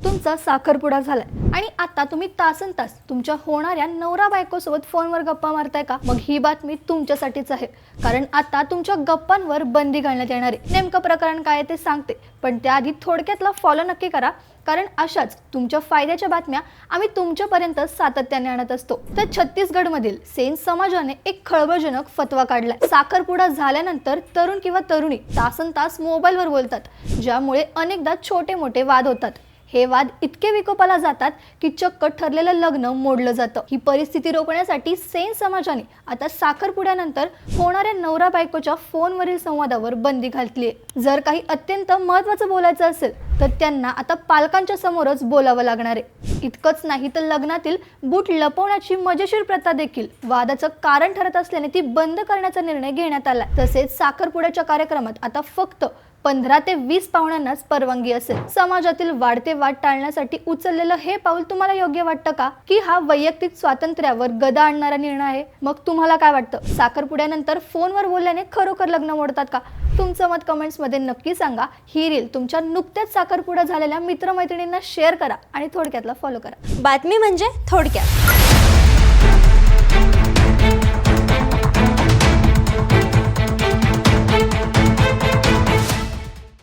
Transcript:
तुमचा साखरपुडा झालाय आणि आता तुम्ही तासनतास तुमच्या होणाऱ्या नवरा बायकोसोबत फोनवर गप्पा मारताय का? मग ही बातमी तुमच्यासाठीच आहे, कारण आता तुमच्या गप्पांवर बंदी घालण्यात येणार आहे. नेमकं प्रकरण काय आहे ते सांगते, पण त्याआधी थोडक्यातला फॉलो नक्की करा, कारण अशाच तुमच्या फायद्याच्या बातम्या आम्ही तुमच्यापर्यंत सातत्याने आणत असतो. तर छत्तीसगडमधील सेन समाजाने एक खळबळजनक फतवा काढलाय. साखरपुडा झाल्यानंतर तरुण किंवा तरुणी तासनतास मोबाईलवर बोलतात, ज्यामुळे अनेकदा छोटे मोठे वाद होतात. हे वाद इतके विकोपाला जातात की चक्क ठरलेलं लग्न मोडलं जातं. ही परिस्थिती रोखण्यासाठी सेन समाजाने आता साखरपुड्यानंतर होणाऱ्या नवरा बायकोच्या फोनवरील संवादावर बंदी घातली आहे. जर काही अत्यंत महत्त्वाचं बोलायचं असेल तर त्यांना आता पालकांच्या समोरच बोलावं लागणार आहे. इतकंच नाही तर लग्नातील बूट लपवण्याची मजेशीर प्रथा देखील वादाचं कारण ठरत असल्याने ती बंद करण्याचा निर्णय घेण्यात आला. तसेच साखरपुड्याच्या कार्यक्रमात आता फक्त 15 ते 20 पाहुण्यांनाच परवानगी असेल. समाजातील वाढते वाद टाळण्यासाठी उचललेलं हे पाऊल तुम्हाला योग्य वाटतं का, की हा वैयक्तिक स्वातंत्र्यावर गदा आणणारा निर्णय आहे? मग तुम्हाला काय वाटतं? साखरपुड्यानंतर फोनवर बोलल्याने खरोखर लग्न मोडतात का? तुमचं मत कमेंट्समध्ये नक्की सांगा. ही रील तुमच्या नुकत्याच साखरपुडा झालेल्या मित्रमैत्रिणींना शेअर करा आणि थोडक्यातला फॉलो करा. बातमी म्हणजे थोडक्यात.